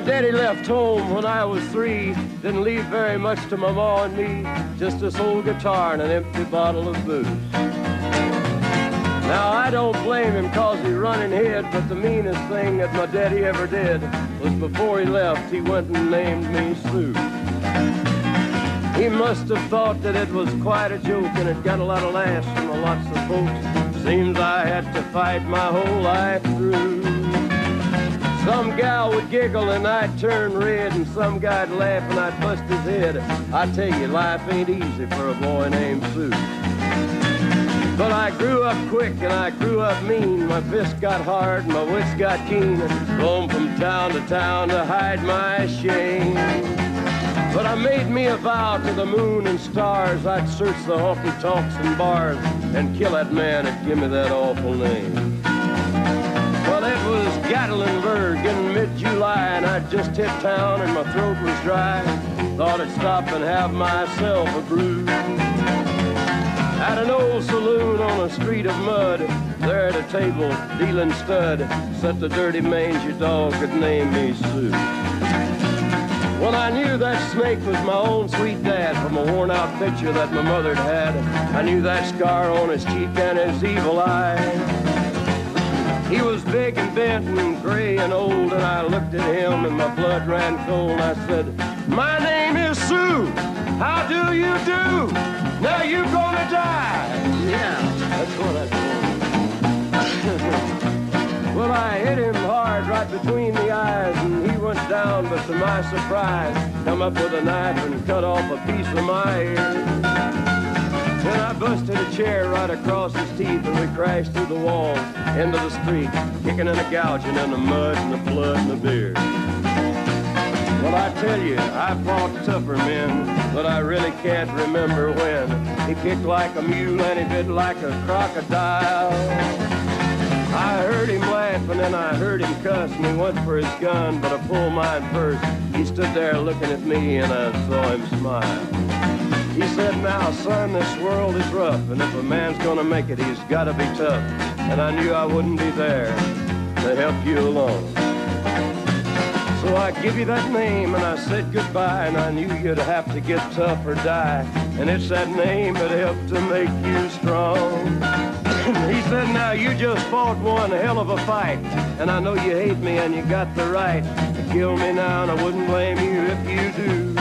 My daddy left home when I was 3. Didn't leave very much to my ma and me. Just this old guitar and an empty bottle of booze. Now I don't blame him cause he run and hid, but the meanest thing that my daddy ever did was before he left, he went and named me Sue. He must have thought that it was quite a joke and it got a lot of laughs from lots of folks. Seems I had to fight my whole life through. Some gal would giggle and I'd turn red, and some guy'd laugh and I'd bust his head. I tell you, life ain't easy for a boy named Sue. But I grew up quick and I grew up mean. My fists got hard and my wits got keen. Roam from town to town to hide my shame. But I made me a vow to the moon and stars, I'd search the honky-tonks and bars and kill that man that give me that awful name. Well, it was Gatlinburg in mid-July, and I'd just hit town and my throat was dry. Thought I'd stop and have myself a brew. At an old saloon on a street of mud, there at a table, dealing stud, sat the dirty mangy dog that named me Sue. Well, I knew that snake was my own sweet dad from a worn-out picture that my mother'd had. I knew that scar on his cheek and his evil eye. He was big and bent and gray and old, and I looked at him and my blood ran cold. I said, "My name is Sue. How do you do? Now you gonna die." Yeah, that's what I told him. Well, I hit him hard right between the eyes, and he went down, but to my surprise, come up with a knife and cut off a piece of my ear. Then I busted a chair right across his teeth, and we crashed through the walls into the street, kicking and a gouging in the mud and the blood and the beer. Well, I tell you, I fought tougher men, but I really can't remember when. He kicked like a mule and he bit like a crocodile. I heard him laugh and then I heard him cuss, and he went for his gun, but I pulled mine first. He stood there looking at me and I saw him smile. He said, "Now, son, this world is rough, and if a man's gonna make it, he's gotta be tough." And I knew I wouldn't be there to help you along. So I give you that name and I said goodbye, and I knew you'd have to get tough or die. And it's that name that helped to make you strong. He said, "Now you just fought one hell of a fight, and I know you hate me and you got the right to kill me now, and I wouldn't blame you if you do.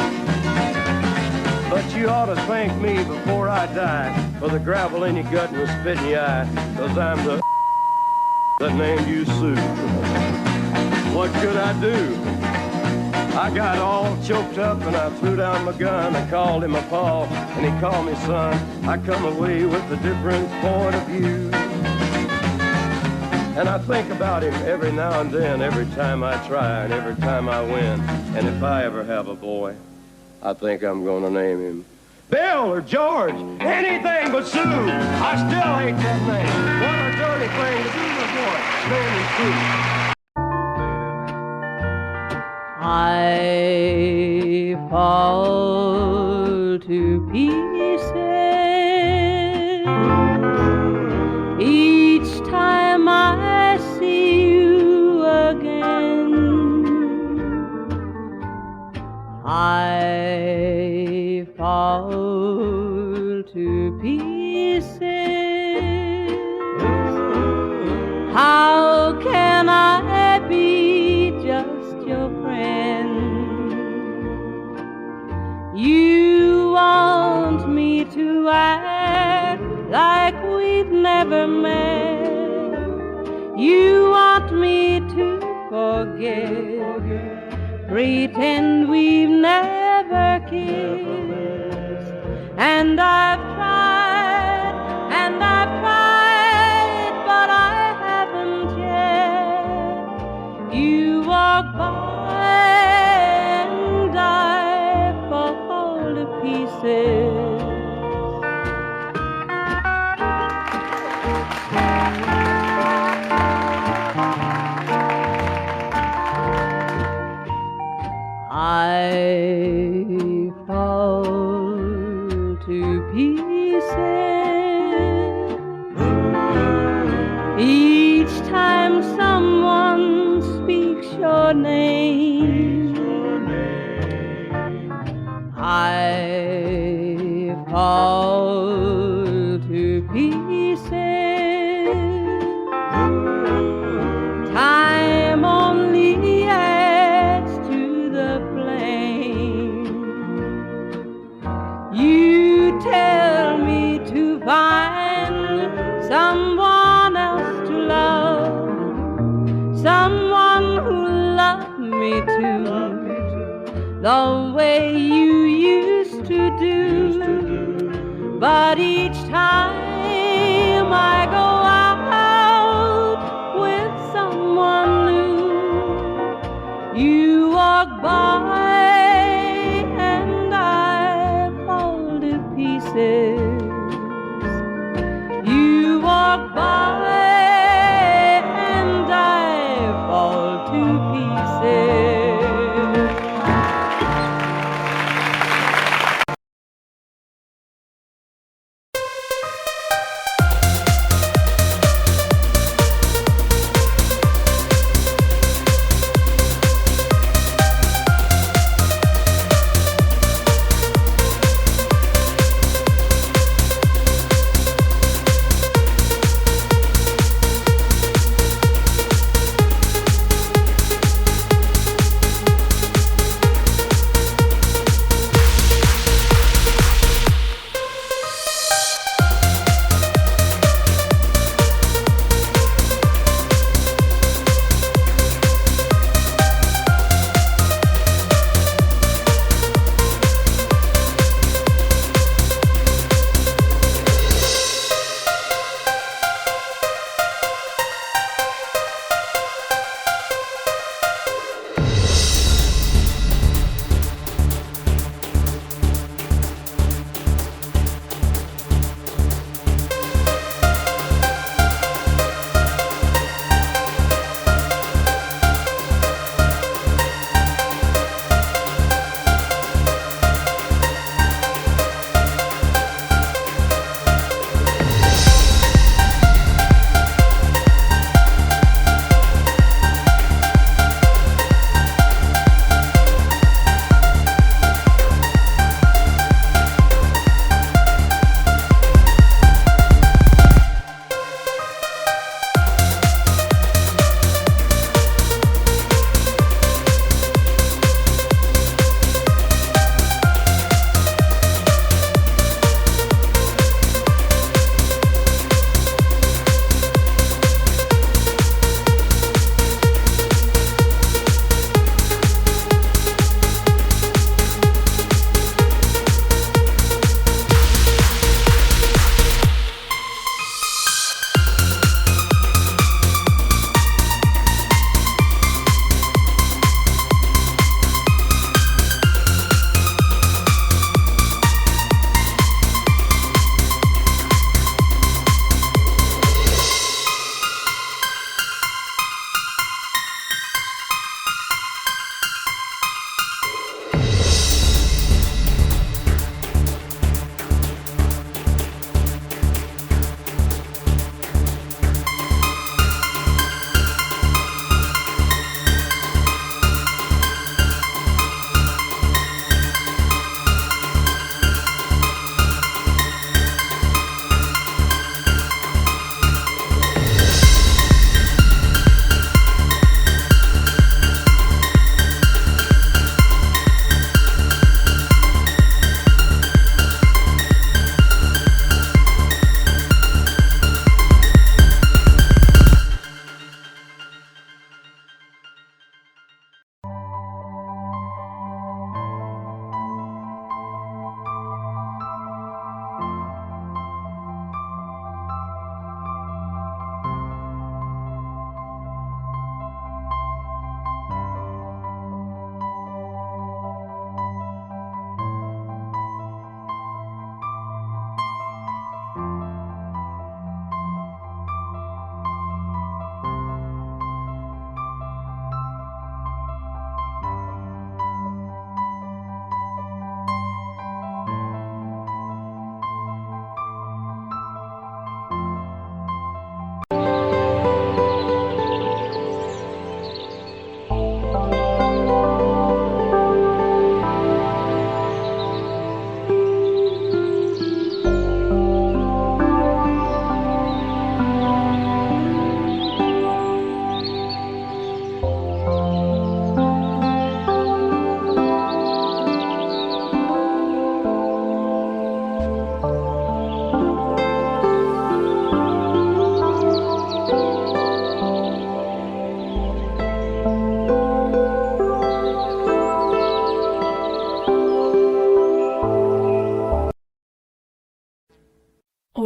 But you ought to thank me before I die for the gravel in your gut and the spit in your eye, 'cause I'm the that named you Sue." What could I do? I got all choked up and I threw down my gun. I called him a paw and he called me son. I come away with a different point of view. And I think about him every now and then, every time I try and every time I win. And if I ever have a boy, I think I'm gonna name him Bill or George, anything but Sue. I still hate that name. What a dirty thing to do to a boy. Name him Sue. I fall to pieces each time I see you again. I fall to pieces. How can I be just your friend? You want me to act like we've never met. You want me to forget, pretend we've never kissed. And I've tried, but I haven't yet. You walk by and I fall to pieces. I fall to pieces each time someone speaks your name. someone else to love, someone who loved me too, the way you used to do. But each time I go out with someone new, you walk by and I fall to pieces. You walk by and I fall to pieces.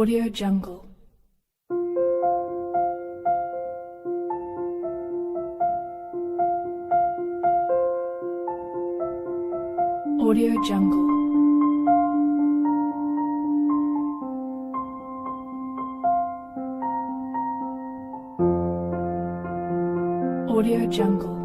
Audio Jungle. Audio Jungle. Audio Jungle.